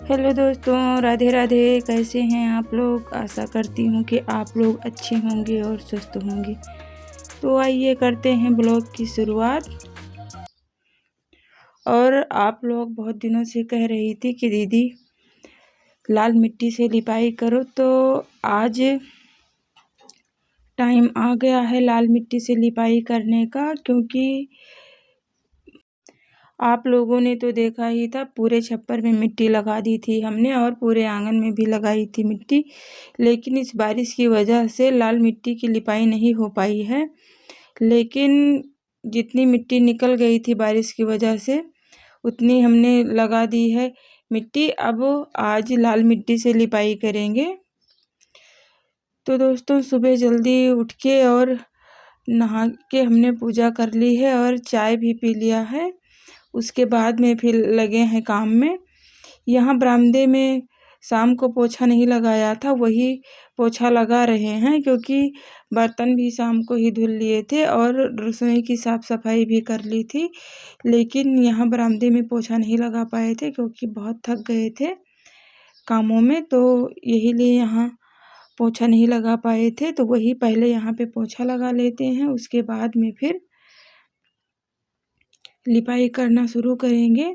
Hello दोस्तों, राधे राधे। कैसे हैं आप लोग? आशा करती हूँ कि आप लोग अच्छे होंगे और स्वस्थ होंगे। तो आइए करते हैं ब्लॉग की शुरुआत। और आप लोग बहुत दिनों से कह रही थी कि दीदी लाल मिट्टी से लिपाई करो, तो आज टाइम आ गया है लाल मिट्टी से लिपाई करने का। क्योंकि आप लोगों ने तो देखा ही था, पूरे छप्पर में मिट्टी लगा दी थी हमने और पूरे आंगन में भी लगाई थी मिट्टी। लेकिन इस बारिश की वजह से लाल मिट्टी की लिपाई नहीं हो पाई है। लेकिन जितनी मिट्टी निकल गई थी बारिश की वजह से, उतनी हमने लगा दी है मिट्टी। अब आज लाल मिट्टी से लिपाई करेंगे। तो दोस्तों, सुबह जल्दी उठ के और नहा के हमने पूजा कर ली है और चाय भी पी लिया है। उसके बाद में फिर लगे हैं काम में। यहाँ बरामदे में शाम को पोछा नहीं लगाया था, वही पोछा लगा रहे हैं। क्योंकि बर्तन भी शाम को ही धुल लिए थे और रसोई की साफ़ सफाई भी कर ली थी। लेकिन यहाँ बरामदे में पोछा नहीं लगा पाए थे क्योंकि बहुत थक गए थे कामों में, तो यही लिए यहाँ पोछा नहीं लगा पाए थे। तो वही पहले यहाँ पे पोछा लगा लेते हैं, उसके बाद में फिर लिपाई करना शुरू करेंगे।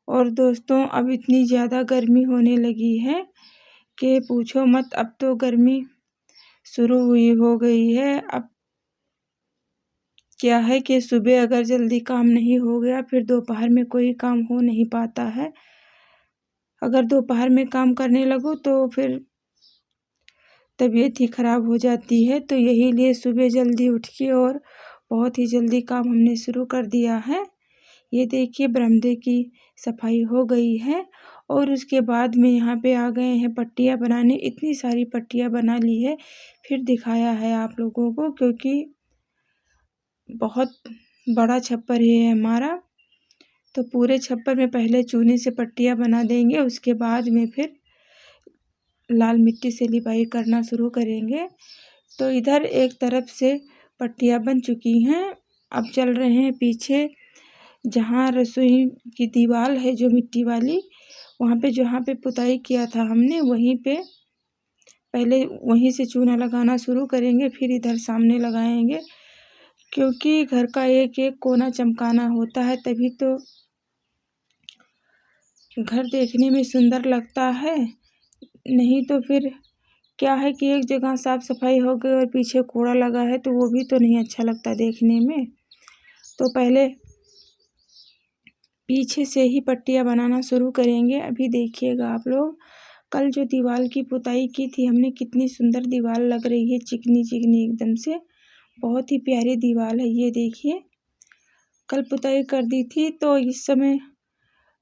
और दोस्तों, अब इतनी ज़्यादा गर्मी होने लगी है कि पूछो मत। अब तो गर्मी शुरू हो गई है। अब क्या है कि सुबह अगर जल्दी काम नहीं हो गया, फिर दोपहर में कोई काम हो नहीं पाता है। अगर दोपहर में काम करने लगो तो फिर तबीयत ही ख़राब हो जाती है। तो यही लिए सुबह जल्दी उठ के और बहुत ही जल्दी काम हमने शुरू कर दिया है। ये देखिए, बरामदे की सफाई हो गई है। और उसके बाद में यहाँ पे आ गए हैं पट्टियाँ बनाने। इतनी सारी पट्टियाँ बना ली है, फिर दिखाया है आप लोगों को, क्योंकि बहुत बड़ा छप्पर है हमारा। तो पूरे छप्पर में पहले चूने से पट्टियाँ बना देंगे, उसके बाद में फिर लाल मिट्टी से लिपाई करना शुरू करेंगे। तो इधर एक तरफ से पट्टियाँ बन चुकी हैं। अब चल रहे हैं पीछे, जहाँ रसोई की दीवार है जो मिट्टी वाली, वहाँ पे जहाँ पे पुताई किया था हमने, वहीं पे पहले वहीं से चूना लगाना शुरू करेंगे, फिर इधर सामने लगाएंगे। क्योंकि घर का एक एक कोना चमकाना होता है, तभी तो घर देखने में सुंदर लगता है। नहीं तो फिर क्या है कि एक जगह साफ सफाई हो गई और पीछे कूड़ा लगा है, तो वो भी तो नहीं अच्छा लगता देखने में। तो पहले पीछे से ही पट्टियाँ बनाना शुरू करेंगे। अभी देखिएगा आप लोग, कल जो दीवार की पुताई की थी हमने, कितनी सुंदर दीवार लग रही है, चिकनी चिकनी एकदम से। बहुत ही प्यारी दीवार है। ये देखिए, कल पुताई कर दी थी। तो इस समय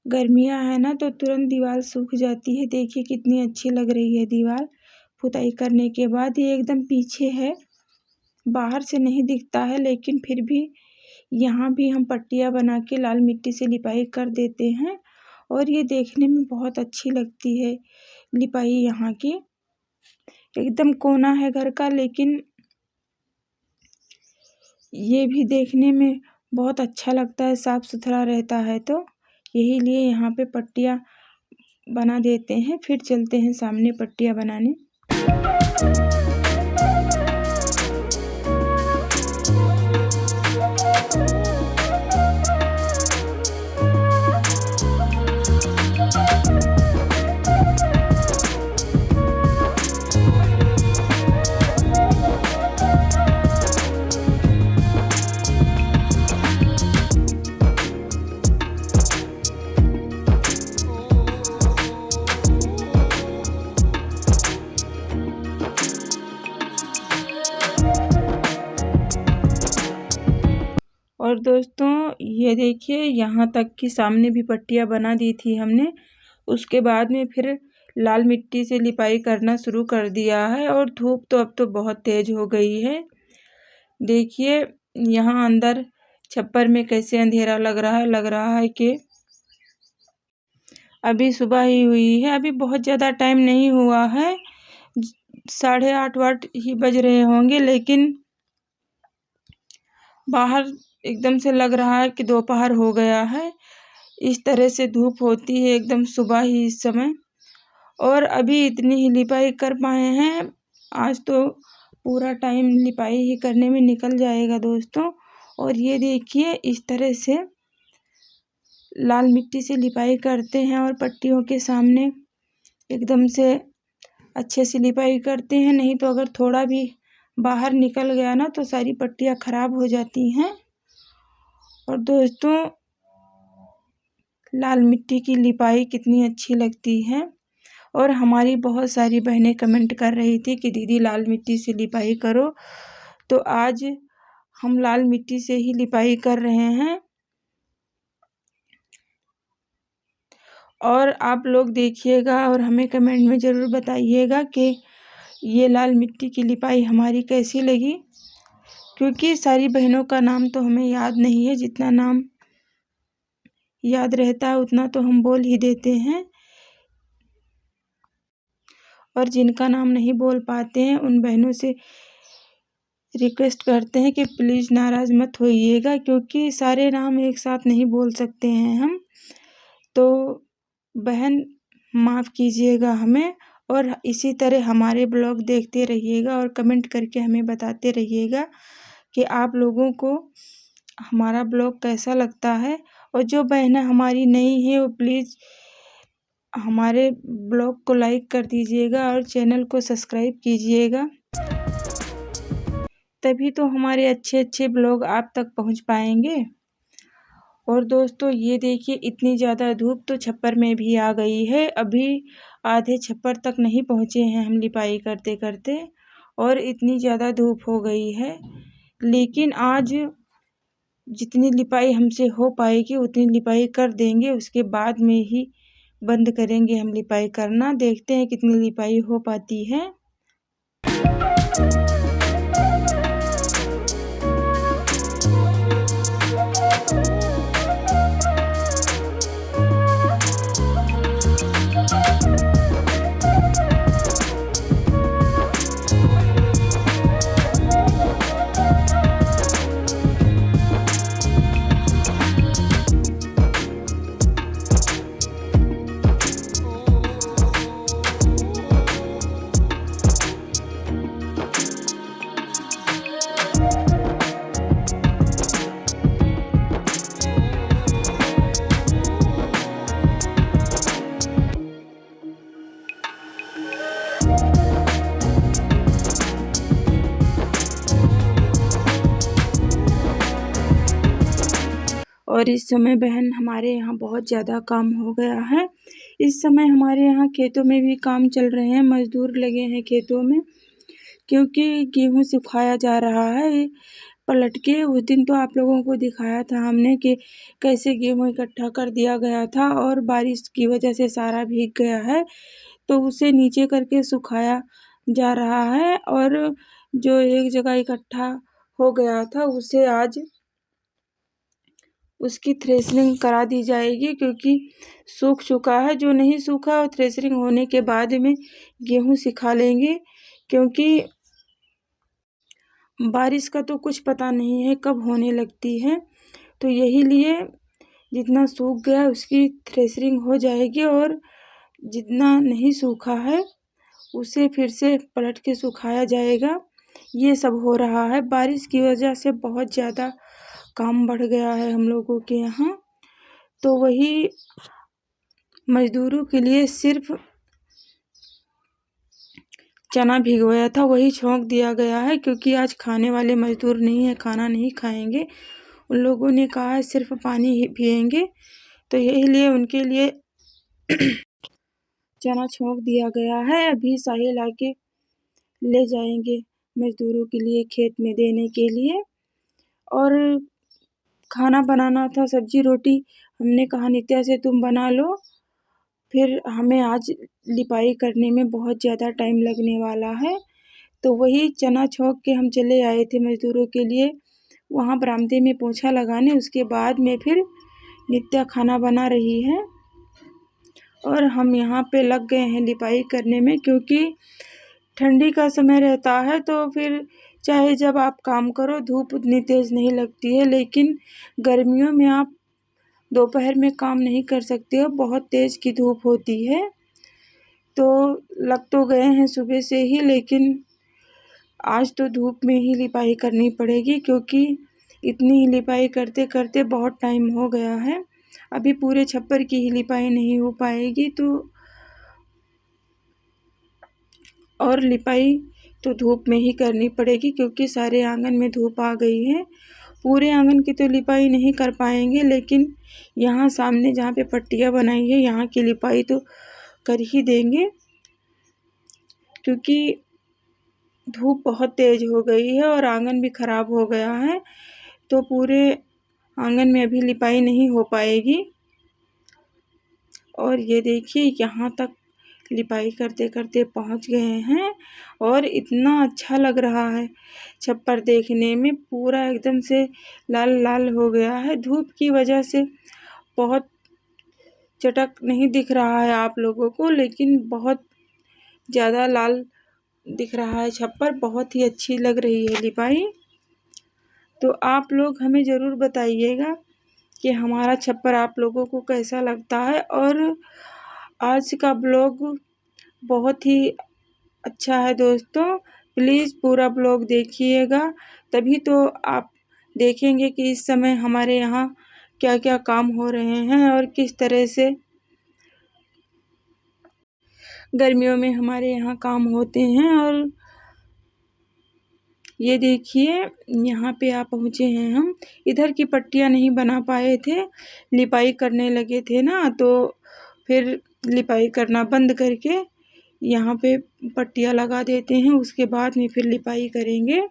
गर्मियाँ है ना, तो तुरंत दीवार सूख जाती है। देखिए कितनी अच्छी लग रही है दीवार पुताई करने के बाद। ये एकदम पीछे है, बाहर से नहीं दिखता है, लेकिन फिर भी यहाँ भी हम पट्टियाँ बना के लाल मिट्टी से लिपाई कर देते हैं। और ये देखने में बहुत अच्छी लगती है लिपाई यहाँ की। एकदम कोना है घर का, लेकिन ये भी देखने में बहुत अच्छा लगता है, साफ़ सुथरा रहता है। तो यही लिए यहाँ पे पट्टियाँ बना देते हैं, फिर चलते हैं सामने पट्टियाँ बनाने। और दोस्तों, ये देखिए, यहाँ तक कि सामने भी पट्टियाँ बना दी थी हमने। उसके बाद में फिर लाल मिट्टी से लिपाई करना शुरू कर दिया है। और धूप तो अब तो बहुत तेज हो गई है। देखिए यहाँ अंदर छप्पर में कैसे अंधेरा लग रहा है कि अभी सुबह ही हुई है। अभी बहुत ज़्यादा टाइम नहीं हुआ है, 8:30 ही बज रहे होंगे। लेकिन बाहर एकदम से लग रहा है कि दोपहर हो गया है। इस तरह से धूप होती है एकदम सुबह ही इस समय। और अभी इतनी ही लिपाई कर पाए हैं। आज तो पूरा टाइम लिपाई ही करने में निकल जाएगा दोस्तों। और ये देखिए इस तरह से लाल मिट्टी से लिपाई करते हैं और पट्टियों के सामने एकदम से अच्छे से लिपाई करते हैं, नहीं तो अगर थोड़ा भी बाहर निकल गया ना तो सारी पट्टियाँ खराब हो जाती हैं। और दोस्तों लाल मिट्टी की लिपाई कितनी अच्छी लगती है। और हमारी बहुत सारी बहनें कमेंट कर रही थी कि दीदी लाल मिट्टी से लिपाई करो, तो आज हम लाल मिट्टी से ही लिपाई कर रहे हैं। और आप लोग देखिएगा और हमें कमेंट में ज़रूर बताइएगा कि ये लाल मिट्टी की लिपाई हमारी कैसी लगी, क्योंकि सारी बहनों का नाम तो हमें याद नहीं है, जितना नाम याद रहता है उतना तो हम बोल ही देते हैं। और जिनका नाम नहीं बोल पाते हैं उन बहनों से रिक्वेस्ट करते हैं कि प्लीज़ नाराज़ मत होइएगा, क्योंकि सारे नाम एक साथ नहीं बोल सकते हैं हम, तो बहन माफ़ कीजिएगा हमें। और इसी तरह हमारे ब्लॉग देखते रहिएगा और कमेंट करके हमें बताते रहिएगा कि आप लोगों को हमारा ब्लॉग कैसा लगता है। और जो बहनें हमारी नई हैं वो प्लीज़ हमारे ब्लॉग को लाइक कर दीजिएगा और चैनल को सब्सक्राइब कीजिएगा, तभी तो हमारे अच्छे अच्छे ब्लॉग आप तक पहुंच पाएंगे। और दोस्तों ये देखिए इतनी ज़्यादा धूप तो छप्पर में भी आ गई है। अभी आधे छप्पर तक नहीं पहुँचे हैं हम लिपाई करते करते, और इतनी ज़्यादा धूप हो गई है। लेकिन आज जितनी लिपाई हमसे हो पाएगी उतनी लिपाई कर देंगे, उसके बाद में ही बंद करेंगे हम लिपाई करना। देखते हैं कितनी लिपाई हो पाती है। और इस समय बहन हमारे यहाँ बहुत ज़्यादा काम हो गया है। इस समय हमारे यहाँ खेतों में भी काम चल रहे हैं, मजदूर लगे हैं खेतों में, क्योंकि गेहूँ सुखाया जा रहा है पलट के। उस दिन तो आप लोगों को दिखाया था हमने कि कैसे गेहूँ इकट्ठा कर दिया गया था और बारिश की वजह से सारा भीग गया है, तो उसे नीचे करके सुखाया जा रहा है। और जो एक जगह इकट्ठा हो गया था उसे आज उसकी थ्रेशरिंग करा दी जाएगी, क्योंकि सूख चुका है। जो नहीं सूखा और थ्रेशरिंग होने के बाद में गेहूँ सिखा लेंगे, क्योंकि बारिश का तो कुछ पता नहीं है कब होने लगती है, तो यही लिए जितना सूख गया है उसकी थ्रेशरिंग हो जाएगी और जितना नहीं सूखा है उसे फिर से पलट के सुखाया जाएगा। ये सब हो रहा है। बारिश की वजह से बहुत ज़्यादा काम बढ़ गया है हम लोगों के यहाँ, तो वही मज़दूरों के लिए सिर्फ चना भिगोया था वही छोंक दिया गया है, क्योंकि आज खाने वाले मज़दूर नहीं है, खाना नहीं खाएंगे। उन लोगों ने कहा है सिर्फ पानी ही पिएंगे, तो यही लिए उनके लिए चना छोंक दिया गया है। अभी साहिल आके ले जाएंगे मज़दूरों के लिए खेत में देने के लिए। और खाना बनाना था, सब्जी रोटी, हमने कहा नित्या से तुम बना लो, फिर हमें आज लिपाई करने में बहुत ज़्यादा टाइम लगने वाला है। तो वही चना छोंक के हम चले आए थे मज़दूरों के लिए वहाँ बरामदे में पोछा लगाने। उसके बाद में फिर नित्या खाना बना रही है और हम यहाँ पे लग गए हैं लिपाई करने में, क्योंकि ठंडी का समय रहता है तो फिर चाहे जब आप काम करो धूप उतनी तेज़ नहीं लगती है, लेकिन गर्मियों में आप दोपहर में काम नहीं कर सकते हो, बहुत तेज़ की धूप होती है। तो लग तो गए हैं सुबह से ही, लेकिन आज तो धूप में ही लिपाई करनी पड़ेगी, क्योंकि इतनी ही लिपाई करते करते बहुत टाइम हो गया है। अभी पूरे छप्पर की ही लिपाई नहीं हो पाएगी, तो और लिपाई तो धूप में ही करनी पड़ेगी, क्योंकि सारे आंगन में धूप आ गई है। पूरे आंगन की तो लिपाई नहीं कर पाएंगे, लेकिन यहाँ सामने जहाँ पे पट्टियाँ बनाई है यहाँ की लिपाई तो कर ही देंगे, क्योंकि धूप बहुत तेज़ हो गई है और आंगन भी ख़राब हो गया है। तो पूरे आंगन में अभी लिपाई नहीं हो पाएगी। और ये देखिए यहाँ तक लिपाई करते करते पहुँच गए हैं, और इतना अच्छा लग रहा है छप्पर देखने में। पूरा एकदम से लाल लाल हो गया है, धूप की वजह से बहुत चटक नहीं दिख रहा है आप लोगों को, लेकिन बहुत ज़्यादा लाल दिख रहा है छप्पर। बहुत ही अच्छी लग रही है लिपाई। तो आप लोग हमें ज़रूर बताइएगा कि हमारा छप्पर आप लोगों को कैसा लगता है। और आज का ब्लॉग बहुत ही अच्छा है दोस्तों, प्लीज़ पूरा ब्लॉग देखिएगा, तभी तो आप देखेंगे कि इस समय हमारे यहाँ क्या क्या काम हो रहे हैं और किस तरह से गर्मियों में हमारे यहाँ काम होते हैं। और ये देखिए यहाँ पे आप पहुँचे हैं हम। इधर की पट्टियाँ नहीं बना पाए थे, लिपाई करने लगे थे ना, तो फिर लिपाई करना बंद करके यहाँ पे पट्टियाँ लगा देते हैं, उसके बाद में फिर लिपाई करेंगे।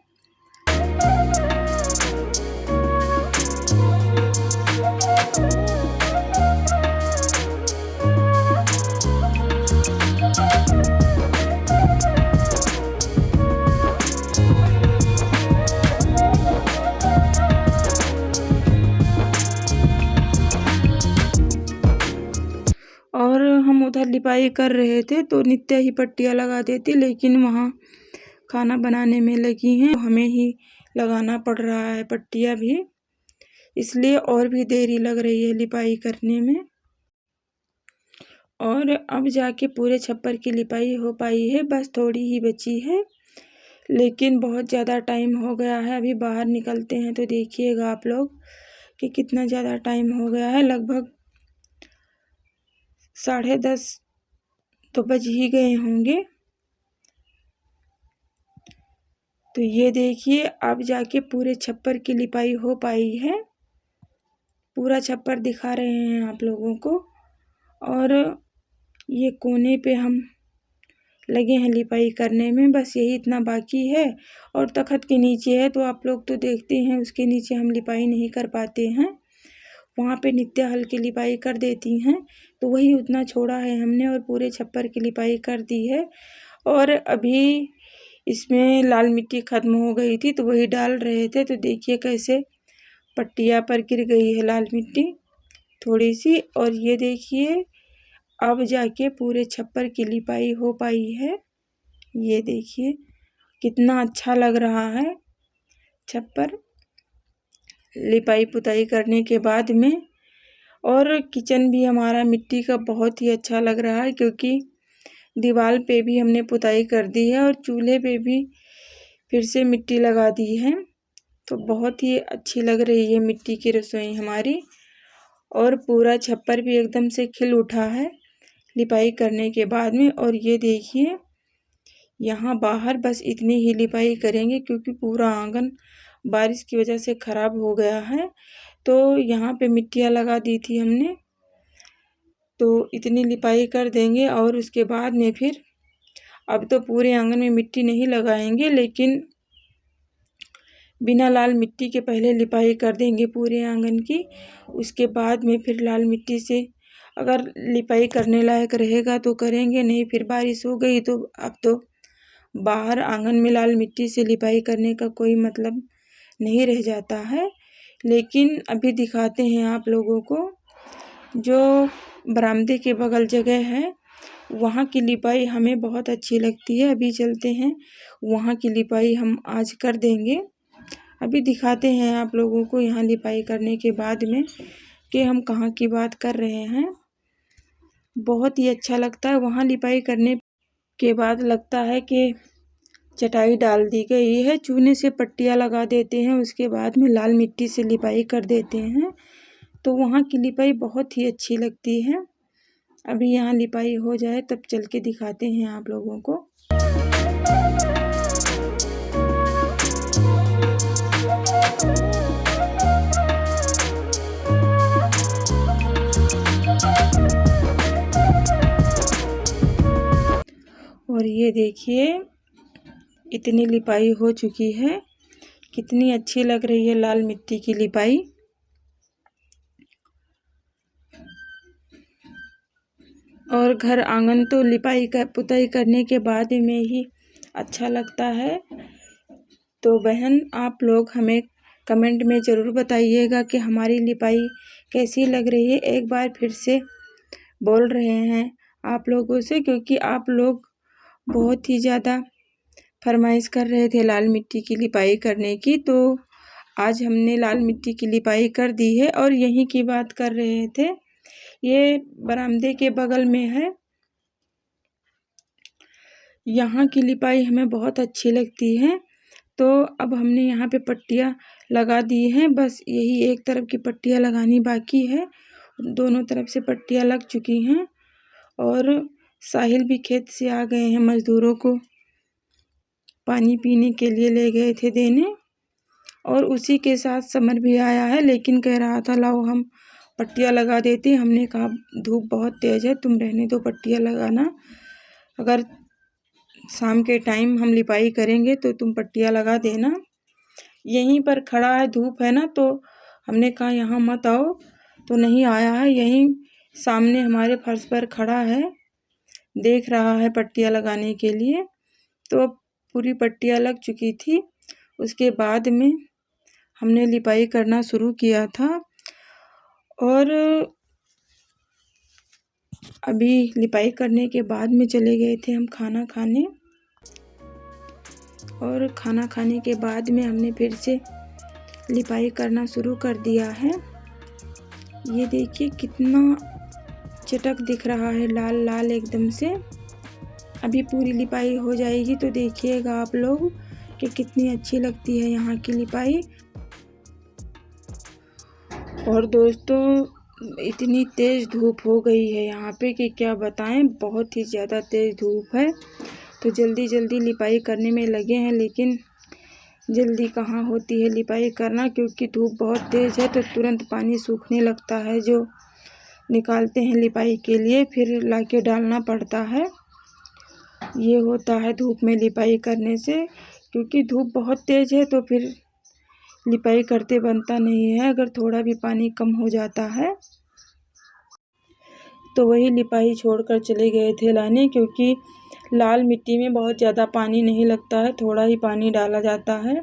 और हम उधर लिपाई कर रहे थे तो नित्या ही पट्टियाँ लगा देती, लेकिन वहाँ खाना बनाने में लगी हैं, हमें ही लगाना पड़ रहा है पट्टियाँ भी, इसलिए और भी देरी लग रही है लिपाई करने में। और अब जाके पूरे छप्पर की लिपाई हो पाई है, बस थोड़ी ही बची है, लेकिन बहुत ज़्यादा टाइम हो गया है। अभी बाहर निकलते हैं तो देखिएगा आप लोग कि कितना ज़्यादा टाइम हो गया है। लगभग 10:30 तो बज ही गए होंगे। तो ये देखिए अब जाके पूरे छप्पर की लिपाई हो पाई है। पूरा छप्पर दिखा रहे हैं आप लोगों को। और ये कोने पे हम लगे हैं लिपाई करने में, बस यही इतना बाकी है। और तखत के नीचे है, तो आप लोग तो देखते हैं उसके नीचे हम लिपाई नहीं कर पाते हैं। वहाँ पे नित्या हल्की लिपाई कर देती हैं, तो वही उतना छोड़ा है हमने और पूरे छप्पर की लिपाई कर दी है। और अभी इसमें लाल मिट्टी ख़त्म हो गई थी, तो वही डाल रहे थे, तो देखिए कैसे पट्टियाँ पर गिर गई है लाल मिट्टी थोड़ी सी। और ये देखिए अब जाके पूरे छप्पर की लिपाई हो पाई है। ये देखिए कितना अच्छा लग रहा है छप्पर लिपाई पुताई करने के बाद में। और किचन भी हमारा मिट्टी का बहुत ही अच्छा लग रहा है, क्योंकि दीवार पे भी हमने पुताई कर दी है और चूल्हे पे भी फिर से मिट्टी लगा दी है। तो बहुत ही अच्छी लग रही है मिट्टी की रसोई हमारी। और पूरा छप्पर भी एकदम से खिल उठा है लिपाई करने के बाद में। और ये देखिए यहाँ बाहर बस इतनी ही लिपाई करेंगे, क्योंकि पूरा आंगन बारिश की वजह से ख़राब हो गया है। तो यहाँ पे मिट्टियाँ लगा दी थी हमने, तो इतनी लिपाई कर देंगे। और उसके बाद में फिर अब तो पूरे आंगन में मिट्टी नहीं लगाएंगे, लेकिन बिना लाल मिट्टी के पहले लिपाई कर देंगे पूरे आंगन की। उसके बाद में फिर लाल मिट्टी से अगर लिपाई करने लायक रहेगा तो करेंगे, नहीं फिर बारिश हो गई तो अब तो बाहर आंगन में लाल मिट्टी से लिपाई करने का कोई मतलब नहीं रह जाता है। लेकिन अभी दिखाते हैं आप लोगों को, जो बरामदे के बगल जगह है वहाँ की लिपाई हमें बहुत अच्छी लगती है। अभी चलते हैं वहाँ की लिपाई हम आज कर देंगे। अभी दिखाते हैं आप लोगों को यहाँ लिपाई करने के बाद में कि हम कहाँ की बात कर रहे हैं। बहुत ही अच्छा लगता है। वहाँ लिपाई करने के बाद लगता है कि चटाई डाल दी गई है। चूने से पट्टियाँ लगा देते हैं, उसके बाद में लाल मिट्टी से लिपाई कर देते हैं, तो वहाँ की लिपाई बहुत ही अच्छी लगती है। अभी यहाँ लिपाई हो जाए तब चल के दिखाते हैं आप लोगों को। और ये देखिए इतनी लिपाई हो चुकी है, कितनी अच्छी लग रही है लाल मिट्टी की लिपाई। और घर आंगन तो लिपाई का पुताई करने के बाद में ही अच्छा लगता है। तो बहन आप लोग हमें कमेंट में ज़रूर बताइएगा कि हमारी लिपाई कैसी लग रही है। एक बार फिर से बोल रहे हैं आप लोगों से, क्योंकि आप लोग बहुत ही ज़्यादा फरमाइश कर रहे थे लाल मिट्टी की लिपाई करने की, तो आज हमने लाल मिट्टी की लिपाई कर दी है। और यहीं की बात कर रहे थे, ये बरामदे के बगल में है। यहाँ की लिपाई हमें बहुत अच्छी लगती है। तो अब हमने यहाँ पे पट्टियाँ लगा दी हैं, बस यही एक तरफ की पट्टियाँ लगानी बाकी है। दोनों तरफ से पट्टियाँ लग चुकी हैं। और साहिल भी खेत से आ गए हैं, मज़दूरों को पानी पीने के लिए ले गए थे देने। और उसी के साथ समर भी आया है, लेकिन कह रहा था लाओ हम पट्टियाँ लगा देते। हमने कहा धूप बहुत तेज़ है, तुम रहने दो पट्टियाँ लगाना, अगर शाम के टाइम हम लिपाई करेंगे तो तुम पट्टियाँ लगा देना। यहीं पर खड़ा है, धूप है ना, तो हमने कहा यहाँ मत आओ, तो नहीं आया है। यहीं सामने हमारे फर्श पर खड़ा है, देख रहा है पट्टियाँ लगाने के लिए। तो अब पूरी पट्टियाँ लग चुकी थी, उसके बाद में हमने लिपाई करना शुरू किया था। और अभी लिपाई करने के बाद में चले गए थे हम खाना खाने। और खाना खाने के बाद में हमने फिर से लिपाई करना शुरू कर दिया है। ये देखिए कितना चटक दिख रहा है, लाल लाल एकदम से। अभी पूरी लिपाई हो जाएगी तो देखिएगा आप लोग कि कितनी अच्छी लगती है यहाँ की लिपाई। और दोस्तों इतनी तेज़ धूप हो गई है यहाँ पे कि क्या बताएं, बहुत ही ज़्यादा तेज़ धूप है। तो जल्दी जल्दी लिपाई करने में लगे हैं, लेकिन जल्दी कहाँ होती है लिपाई करना, क्योंकि धूप बहुत तेज़ है। तो तुरंत पानी सूखने लगता है जो निकालते हैं लिपाई के लिए, फिर लाके डालना पड़ता है। ये होता है धूप में लिपाई करने से, क्योंकि धूप बहुत तेज़ है तो फिर लिपाई करते बनता नहीं है अगर थोड़ा भी पानी कम हो जाता है। तो वही लिपाई छोड़कर चले गए थे लाने, क्योंकि लाल मिट्टी में बहुत ज़्यादा पानी नहीं लगता है, थोड़ा ही पानी डाला जाता है,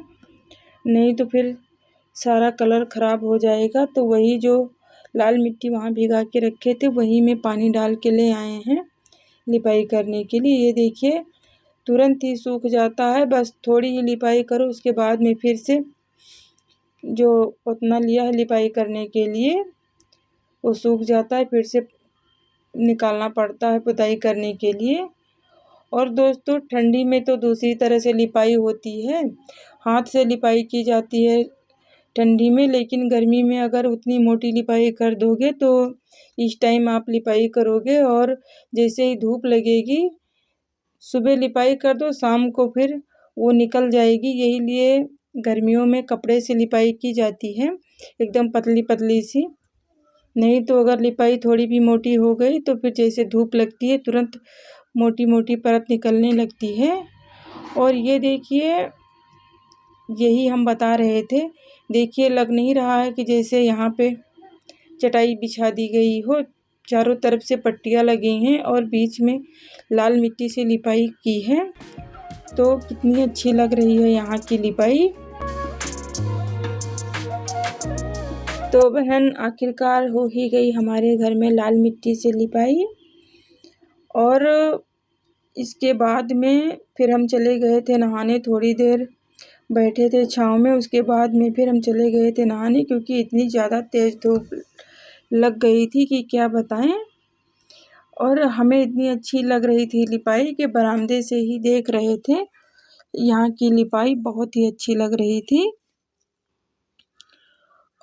नहीं तो फिर सारा कलर ख़राब हो जाएगा। तो वही जो लाल मिट्टी वहाँ भिगा के रखे थे वही में पानी डाल के ले आए हैं लिपाई करने के लिए। ये देखिए तुरंत ही सूख जाता है, बस थोड़ी ही लिपाई करो, उसके बाद में फिर से जो उतना लिया है लिपाई करने के लिए वो सूख जाता है, फिर से निकालना पड़ता है पुताई करने के लिए। और दोस्तों ठंडी में तो दूसरी तरह से लिपाई होती है, हाथ से लिपाई की जाती है ठंडी में, लेकिन गर्मी में अगर उतनी मोटी लिपाई कर दोगे तो इस टाइम आप लिपाई करोगे और जैसे ही धूप लगेगी, सुबह लिपाई कर दो शाम को फिर वो निकल जाएगी। यही लिए गर्मियों में कपड़े से लिपाई की जाती है, एकदम पतली पतली सी। नहीं तो अगर लिपाई थोड़ी भी मोटी हो गई तो फिर जैसे धूप लगती है तुरंत मोटी मोटी परत निकलने लगती है। और ये देखिए यही हम बता रहे थे, देखिए लग नहीं रहा है कि जैसे यहाँ पे चटाई बिछा दी गई हो, चारों तरफ से पट्टियाँ लगी हैं और बीच में लाल मिट्टी से लिपाई की है। तो कितनी अच्छी लग रही है यहाँ की लिपाई। तो बहन आखिरकार हो ही गई हमारे घर में लाल मिट्टी से लिपाई। और इसके बाद में फिर हम चले गए थे नहाने, थोड़ी देर बैठे थे छाँव में, उसके बाद में फिर हम चले गए थे नहाने, क्योंकि इतनी ज़्यादा तेज़ धूप लग गई थी कि क्या बताएं। और हमें इतनी अच्छी लग रही थी लिपाई कि बरामदे से ही देख रहे थे। यहाँ की लिपाई बहुत ही अच्छी लग रही थी।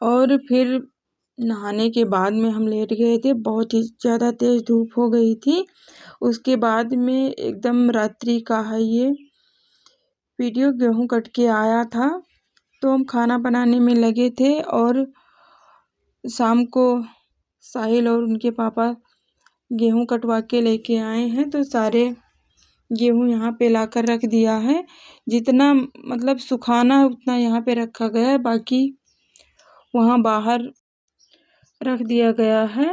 और फिर नहाने के बाद में हम लेट गए थे, बहुत ही ज़्यादा तेज़ धूप हो गई थी। उसके बाद में एकदम रात्रि का है ये वीडियो। गेहूँ कट के आया था तो हम खाना बनाने में लगे थे और शाम को साहिल और उनके पापा गेहूँ कटवा के लेके आए हैं। तो सारे गेहूँ यहाँ पे लाकर रख दिया है। जितना मतलब सुखाना है उतना यहाँ पे रखा गया है, बाकी वहाँ बाहर रख दिया गया है।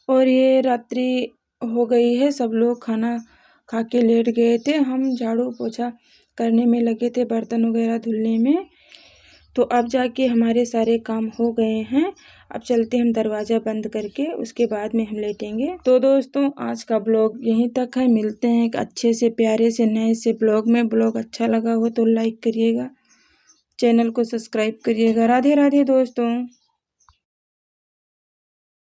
और ये रात्रि हो गई है, सब लोग खाना खा के लेट गए थे। हम झाड़ू पोछा करने में लगे थे, बर्तन वगैरह धुलने में। तो अब जाके हमारे सारे काम हो गए हैं। अब चलते हम दरवाज़ा बंद करके, उसके बाद में हम लेटेंगे। तो दोस्तों आज का ब्लॉग यहीं तक है। मिलते हैं एक अच्छे से प्यारे से नए से ब्लॉग में। ब्लॉग अच्छा लगा हो तो लाइक करिएगा, चैनल को सब्सक्राइब करिएगा। राधे राधे दोस्तों।